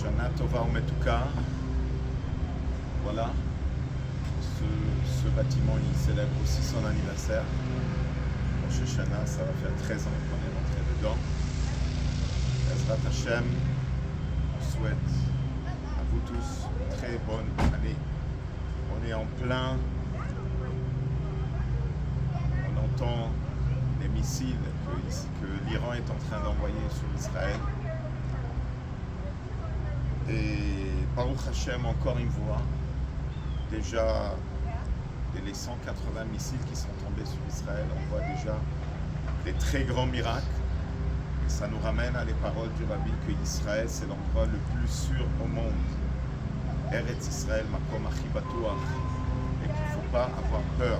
Shana Tova Umetuka. Voilà. Ce bâtiment, il célèbre aussi son anniversaire. Rosh Hashanah, ça va faire 13 ans qu'on est rentré dedans. Ezrat Hashem, on souhaite à vous tous une très bonne année. On est en plein. On entend les missiles que l'Iran est en train d'envoyer sur Israël. Et Baruch Hashem, encore une fois, déjà les 180 missiles qui sont tombés sur Israël, on voit déjà des très grands miracles. Et ça nous ramène à les paroles du Rabbi que Israël, c'est l'endroit le plus sûr au monde. Eretz Israël, Makom Achi Batuach. Et qu'il ne faut pas avoir peur.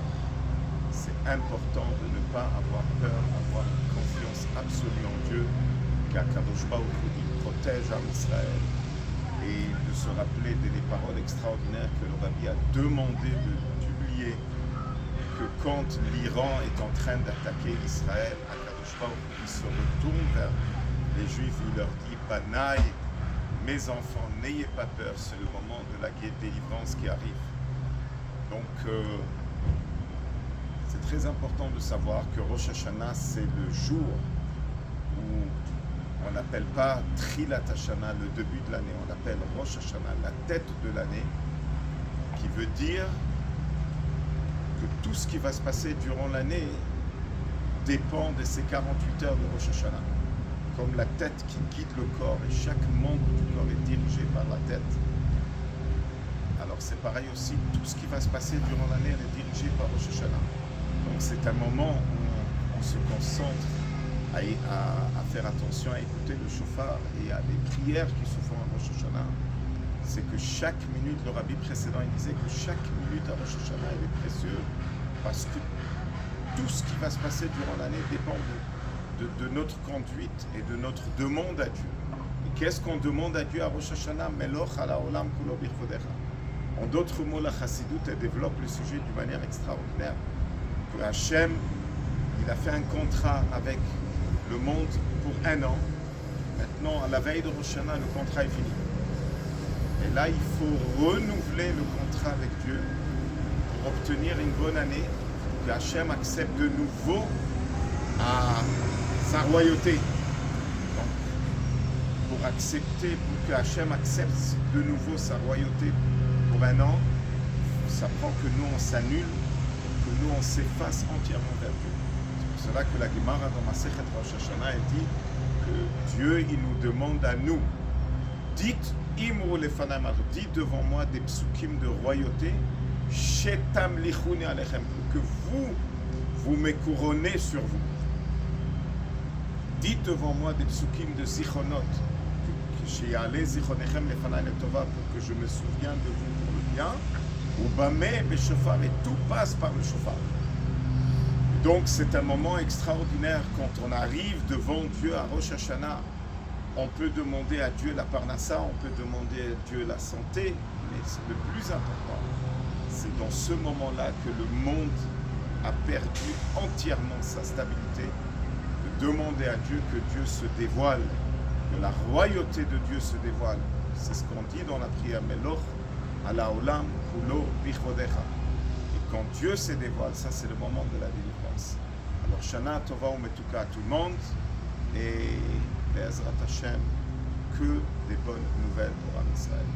C'est important de ne pas avoir peur, avoir une confiance absolue en Dieu, qu'Akadosh Baruch Hu protège Am Israël. Et de se rappeler des paroles extraordinaires que le Rabbi a demandé de publier, que quand l'Iran est en train d'attaquer Israël, Akadosh Baruch Hu se retourne vers les Juifs, il leur dit « Banaï, mes enfants, n'ayez pas peur, c'est le moment de la délivrance qui arrive. » Donc, c'est très important de savoir que Rosh Hashanah, c'est le jour où on n'appelle pas Trilat Hashanah, le début de l'année, on appelle Rosh Hashanah, la tête de l'année, qui veut dire que tout ce qui va se passer durant l'année dépend de ces 48 heures de Rosh Hashanah. Comme la tête qui guide le corps, et chaque membre du corps est dirigé par la tête. Alors c'est pareil aussi, tout ce qui va se passer durant l'année est dirigé par Rosh Hashanah. Donc c'est un moment où on se concentre à faire attention, à écouter le shofar et à les prières qui se font à Rosh Hashanah. C'est que chaque minute, le rabbi précédent il disait que chaque minute à Rosh Hashanah elle est précieuse parce que tout ce qui va se passer durant l'année dépend de notre conduite et de notre demande à Dieu. Et qu'est-ce qu'on demande à Dieu à Rosh Hashanah? Meloch ala olam kulo birchodecha. En d'autres mots, la Chassidut développe le sujet d'une manière extraordinaire. Que Hachem, il a fait un contrat avec le monde pour 1 an. Maintenant, à la veille de Rosh Hashanah, le contrat est fini. Et là, il faut renouveler le contrat avec Dieu pour obtenir une bonne année, que Hachem accepte de nouveau sa royauté. Donc, pour que Hachem accepte de nouveau sa royauté pour 1 an, ça prend que nous, on s'annule, que nous, on s'efface entièrement vers Dieu. C'est pour cela que la Gemara dans Masechet Rosh Hashanah, elle dit que Dieu, il nous demande à nous, dites Imru lefanam, dites devant moi des psukim de royauté, shetam lichuni alechem, que vous me couronnez sur vous. Dites devant moi des psukim de zichonot, sheyale zichonechem lefanai letova, pour que je me souvienne de vous pour le bien, ou bameh beshofar, et tout passe par le shofar. Donc c'est un moment extraordinaire quand on arrive devant Dieu à Rosh Hashanah. On peut demander à Dieu la parnassa, on peut demander à Dieu la santé, mais le plus important, c'est dans ce moment-là que le monde a perdu entièrement sa stabilité, de demander à Dieu que Dieu se dévoile, que la royauté de Dieu se dévoile. C'est ce qu'on dit dans la prière Meloch ala olam kulo bichodecha. Quand Dieu se dévoile, ça c'est le moment de la délivrance. Alors Shana Tova Umetuka à tout le monde et Ezrat Hashem, que des bonnes nouvelles pour Am Israël.